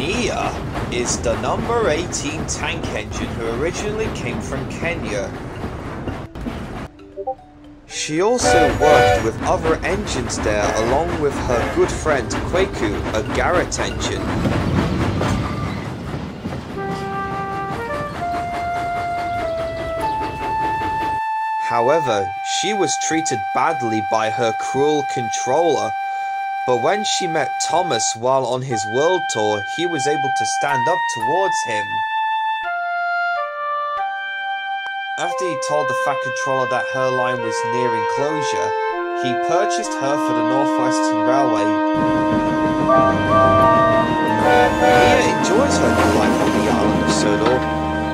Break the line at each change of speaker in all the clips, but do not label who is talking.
Nia is the number 18 tank engine who originally came from Kenya. She also worked with other engines there along with her good friend Kwaku, a Garrett engine. However, she was treated badly by her cruel controller, but when she met Thomas while on his world tour, he was able to stand up towards him. After he told the Fat Controller that her line was nearing closure, he purchased her for the Northwestern Railway. Nia enjoys her new life on the island of Sodor,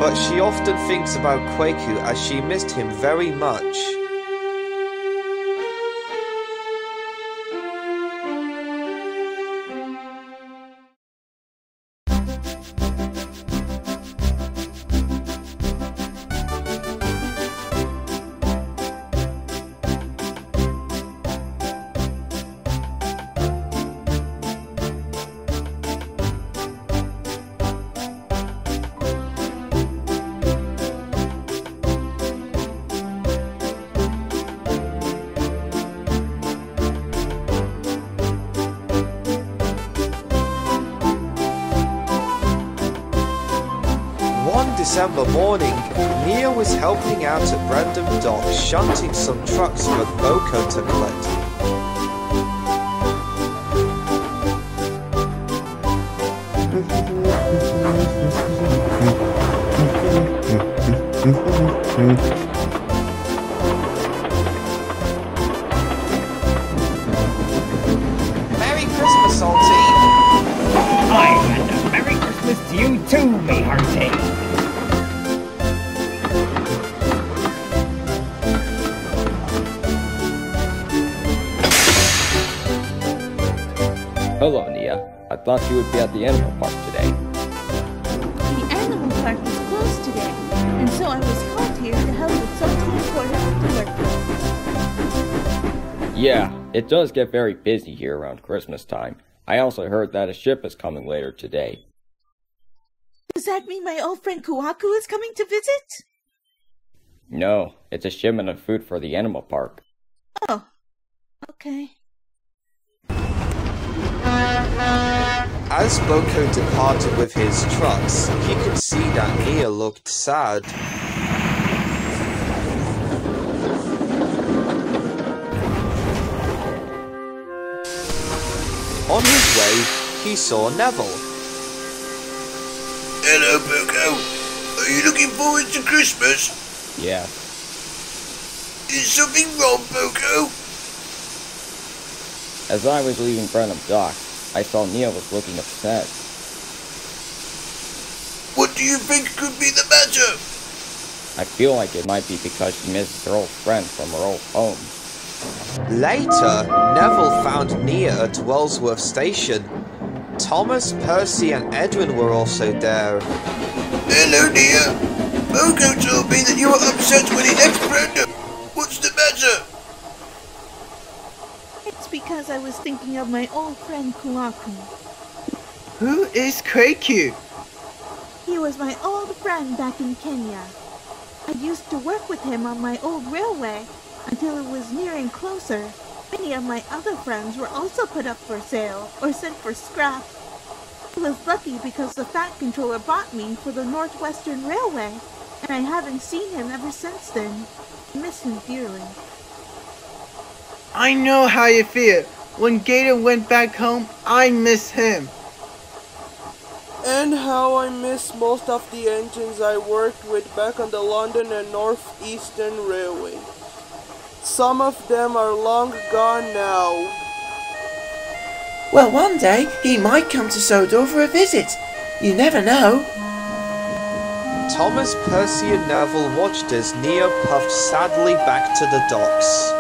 but she often thinks about Kwaku as she missed him very much. December morning, Nia was helping out at random docks shunting some trucks for BoCo to collect. Merry Christmas, Salty!
Aye, and a Merry Christmas to you too, me hearty! Hello, Nia. I thought you would be at the animal park today.
The animal park is closed today, and so I was called here to help with something important to work with.
Yeah, it does get very busy here around Christmas time. I also heard that a ship is coming later today.
Does that mean my old friend Kwaku is coming to visit?
No, it's a shipment of food for the animal park.
Oh, okay.
As BoCo departed with his trucks, he could see that Nia looked sad. On his way, he saw Neville.
Hello, BoCo. Are you looking forward to Christmas?
Yeah.
Is something wrong, BoCo?
As I was leaving Brenham Dock, I saw Nia was looking upset.
What do you think could be the matter?
I feel like it might be because she misses her old friend from her old home.
Later, Neville found Nia at Wellsworth Station. Thomas, Percy and Edwin were also there.
Hello, Nia. BoCo told me that you were upset when he left Brenham. What's the matter?
It's because I was thinking of my old friend Kwaku.
Who is Kwaku?
He was my old friend back in Kenya. I used to work with him on my old railway until it was nearing closer. Many of my other friends were also put up for sale or sent for scrap. I was lucky because the Fat Controller bought me for the Northwestern Railway, and I haven't seen him ever since then. I miss him dearly.
I know how you feel. When Gator went back home, I miss him.
And how I miss most of the engines I worked with back on the London and North Eastern Railway. Some of them are long gone now.
Well, one day he might come to Sodor for a visit. You never know.
Thomas, Percy and Neville watched as Nia puffed sadly back to the docks.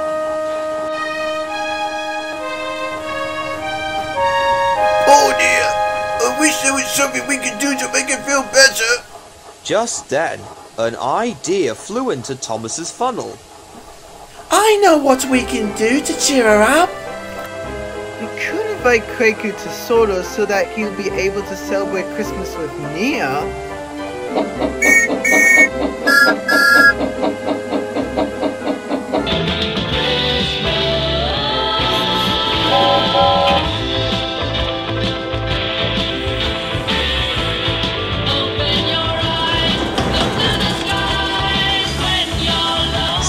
Oh dear, I wish there was something we could do to make it feel better.
Just then, an idea flew into Thomas's funnel.
I know what we can do to cheer her up.
We could have invite Kwaku to Sodor so that he'll be able to celebrate Christmas with Nia.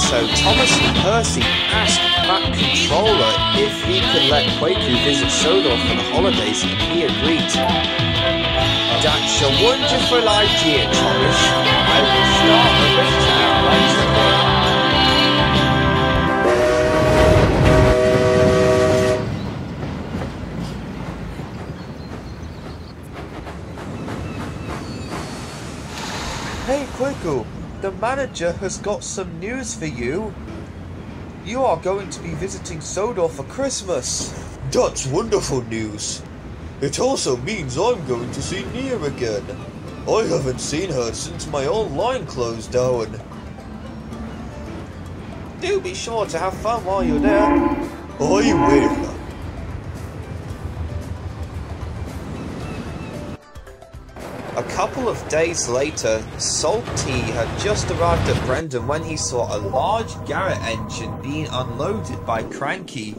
So Thomas and Percy asked that controller if he could let Kwaku visit Sodor for the holidays, and he agreed. That's a wonderful idea, Thomas. I will start the rest out later. Hey Kwaku, the manager has got some news for you. You are going to be visiting Sodor for Christmas. That's wonderful news. It also means I'm going to see Nia again. I haven't seen her since my online closed down. Do be sure to have fun while you're there. I will. A couple of days later, Salty had just arrived at Brendan when he saw a large Garrett engine being unloaded by Cranky.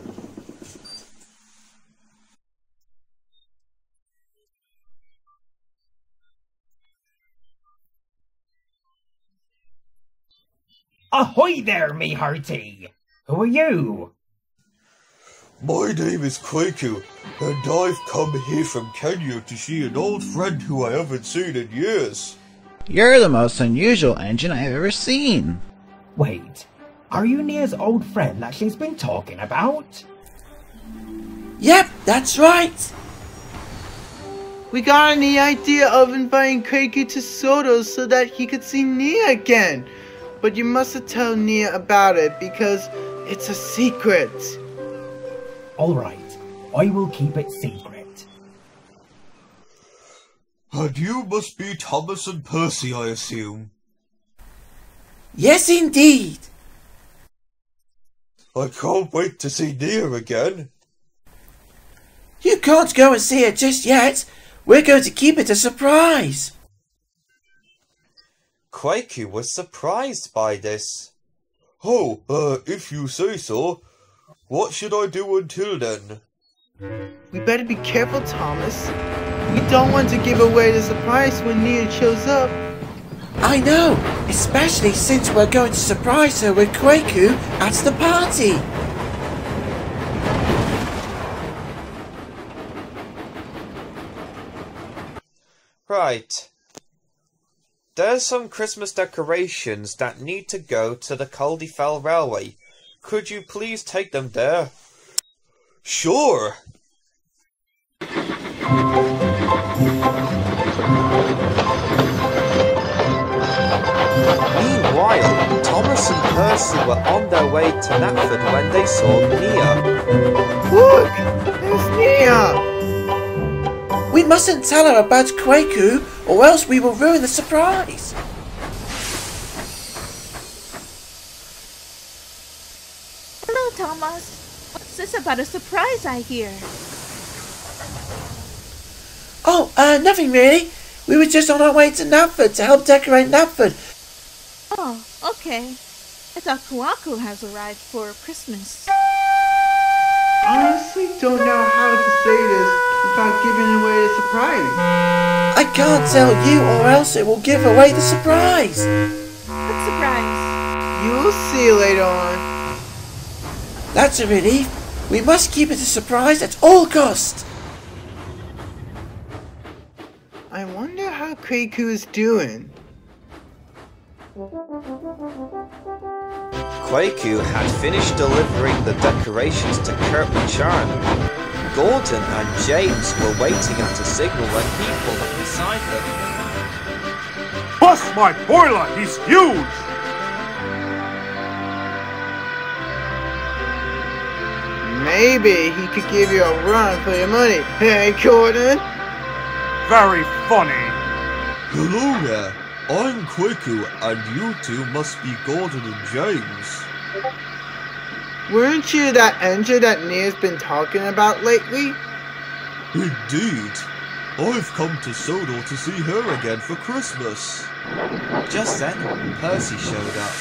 Ahoy there, me hearty! Who are you?
My name is Kwaku, and I've come here from Kenya to see an old friend who I haven't seen in years.
You're the most unusual engine I've ever seen.
Wait, are you Nia's old friend that she's been talking about?
Yep, that's right.
We got the idea of inviting Kwaku to Sodor so that he could see Nia again. But you mustn't tell Nia about it because it's a secret.
Alright, I will keep it secret.
And you must be Thomas and Percy, I assume.
Yes, indeed.
I can't wait to see Nia again.
You can't go and see her just yet. We're going to keep it a surprise.
Kwaku was surprised by this. Oh, if you say so. What should I do until then?
We better be careful, Thomas. We don't want to give away the surprise when Nia shows up.
I know, especially since we're going to surprise her with Kwaku at the party.
Right. There's some Christmas decorations that need to go to the Culdifell Railway. Could you please take them there? Sure. Meanwhile, Thomas and Percy were on their way to Knapford when they saw Nia.
Look! There's Nia!
We mustn't tell her about Kwaku or else we will ruin the surprise.
Hello, Thomas. What's this about a surprise I hear?
Oh, nothing really. We were just on our way to Knapford to help decorate Knapford.
Oh, okay. I thought Kwaku has arrived for Christmas.
Honestly, don't know how to say this without giving away the surprise.
I can't tell you or else it will give away the surprise.
What surprise?
You'll see later on.
That's a relief. We must keep it a surprise at all costs.
I wonder how Kwaku is doing.
Kwaku had finished delivering the decorations to Kirkmacharn. Gordon and James were waiting at a signal when he pulled up beside them.
Bust my boiler! He's huge!
Maybe he could give you a run for your money. Hey, Gordon!
Very funny.
Hello there. I'm Kwaku, and you two must be Gordon and James.
Weren't you that engine that Nia's been talking about lately?
Indeed. I've come to Sodor to see her again for Christmas. Just then, Percy showed up.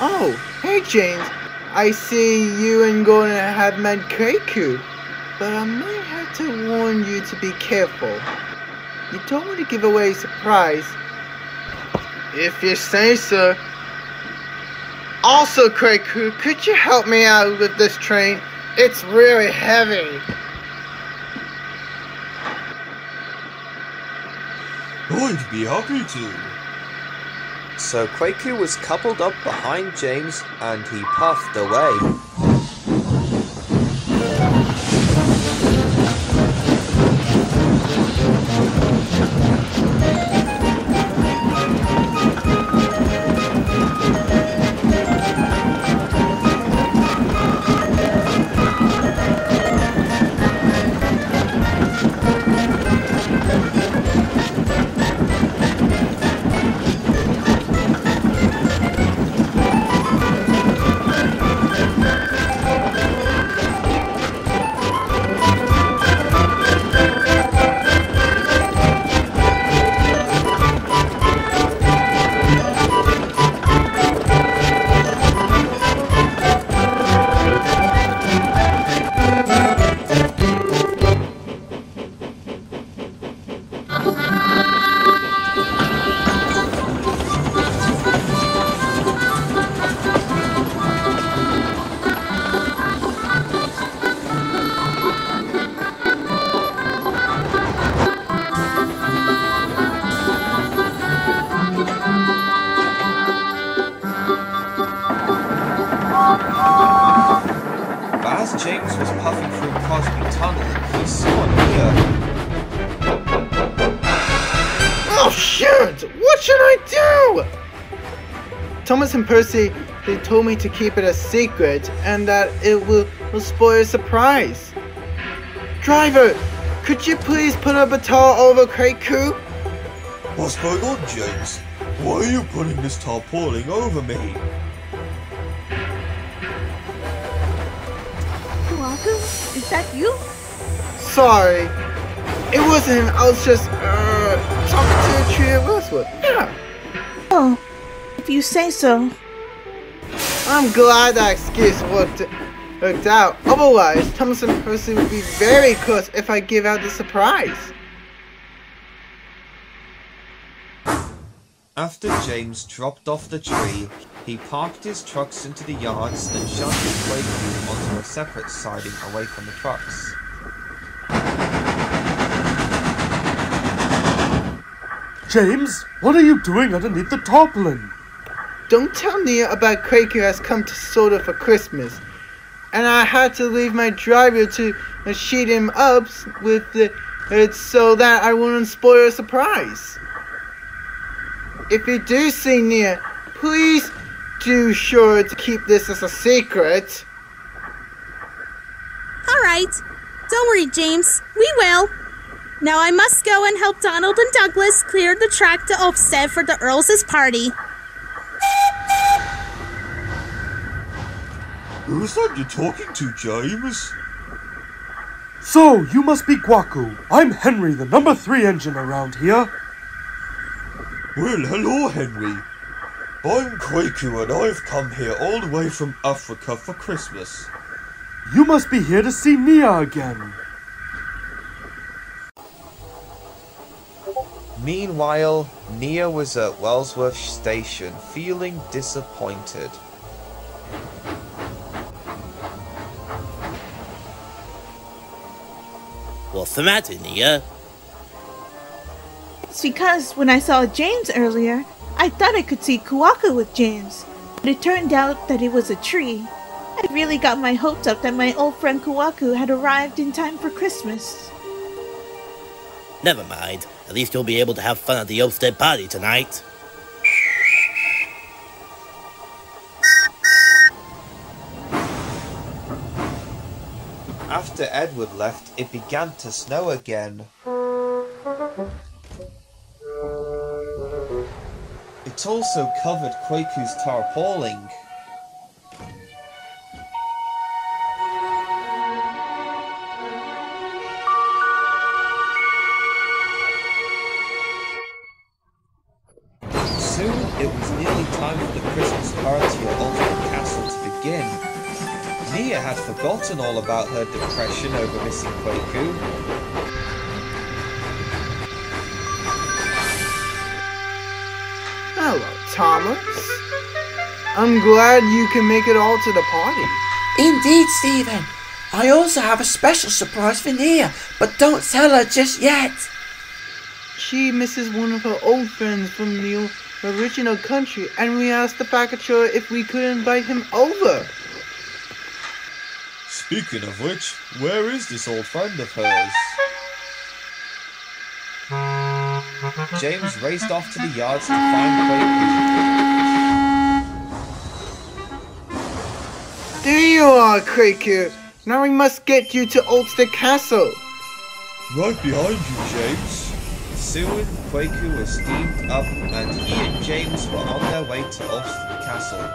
Oh, hey James. I see you and Gordon have met Kwaku, but I might have to warn you to be careful. You don't want to give away a surprise. If you say so. Also, Kwaku, could you help me out with this train? It's really heavy.
I'd be happy to. So Kwaku was coupled up behind James and he puffed away. As James was puffing through Crosby Tunnel, he saw Nia.
Oh shit! What should I do? Thomas and Percy, they told me to keep it a secret and that it will spoil a surprise. Driver, could you please put up a towel over Kwaku?
What's going on, James? Why are you putting this tarpaulin over me?
Kwaku, is that you?
Sorry. It wasn't. I was just, talking to a tree of rosewood. Yeah.
Oh, if you say so.
I'm glad that excuse worked out. Otherwise, Thomas and Percy would be very close if I give out the surprise.
After James dropped off the tree, he parked his trucks into the yards and shunted Kwaku onto a separate siding away from the trucks.
James, what are you doing underneath the tarpaulin?
Don't tell Nia about Kwaku has come to Sodor for Christmas. And I had to leave my driver to sheet him up with it so that I wouldn't spoil a surprise. If you do see Nia, please do sure to keep this as a secret.
Alright. Don't worry, James. We will. Now I must go and help Donald and Douglas clear the track to offset for the Earls' party.
Who's that you're talking to, James?
So, you must be Kwaku. I'm Henry, the number 3 engine around here.
Well, hello, Henry. I'm Kwaku and I've come here all the way from Africa for Christmas.
You must be here to see Nia again.
Meanwhile, Nia was at Wellsworth Station, feeling disappointed.
What's the matter, Nia?
It's because when I saw James earlier, I thought I could see Kwaku with James, but it turned out that it was a tree. I really got my hopes up that my old friend Kwaku had arrived in time for Christmas.
Never mind. At least you'll be able to have fun at the Olmsted party tonight.
After Edwin left, it began to snow again. It also covered Kwaku's tarpaulin. Nia had forgotten all about her depression over missing Kwaku.
Hello, Thomas. I'm glad you can make it all to the party.
Indeed, Stephen. I also have a special surprise for Nia, but don't tell her just yet.
She misses one of her old friends from the original country, and we asked the packager if we could invite him over.
Speaking of which, where is this old friend of hers? James raced off to the yards to find Kwaku.
There you are, Kwaku. Now we must get you to Ulster Castle.
Right behind you, James. Soon, Kwaku was steamed up, and he and James were on their way to Ulster Castle.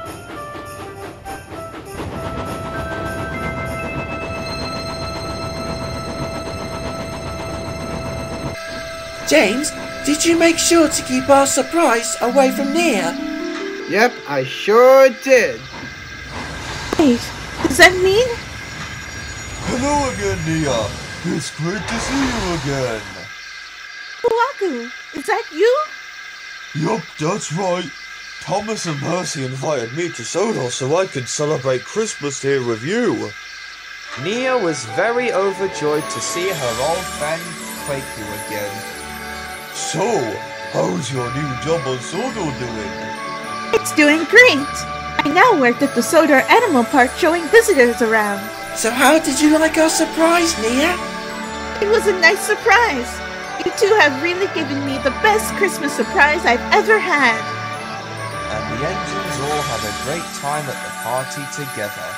James, did you make sure to keep our surprise away from Nia?
Yep, I sure did.
Wait, does that mean?
Hello again, Nia. It's great to see you again.
Kwaku, is that you?
Yup, that's right. Thomas and Percy invited me to Sodor so I could celebrate Christmas here with you. Nia was very overjoyed to see her old friend Kwaku again. So, how's your new job on Sodor doing?
It's doing great. I now work at the Sodor Animal Park showing visitors around.
So how did you like our surprise, Nia?
It was a nice surprise. You two have really given me the best Christmas surprise I've ever had.
And the engines all had a great time at the party together.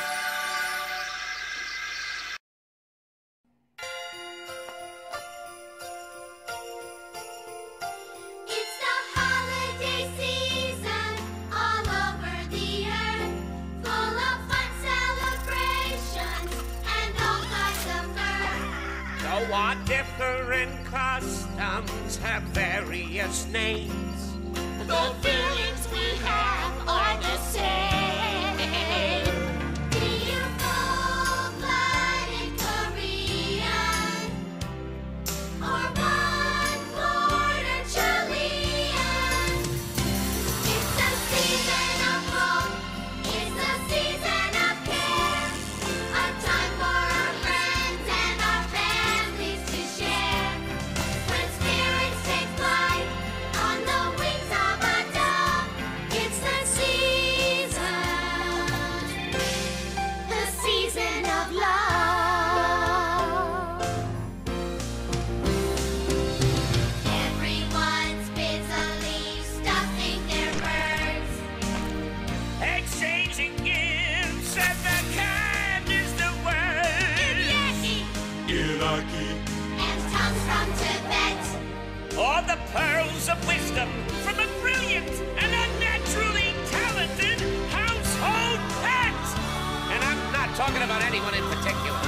It's the holiday season all over the earth, full of fun celebrations and all kinds of mirth.
Though our different customs have various names,
the feelings we have are the same. Be you full-blooded Korean or one-born Chilean. It's a season of hope, it's a season of care, a time for our friends and our families to share. When spirits take flight on the wings of a dove, it's the season of love. Everyone's busily stuffing their birds,
exchanging gifts, and the can is the word.
Iraqi and tongues from Tibet.
All the pearls of wisdom from a brilliant and unnaturally talented household pet. And I'm not talking about anyone in particular.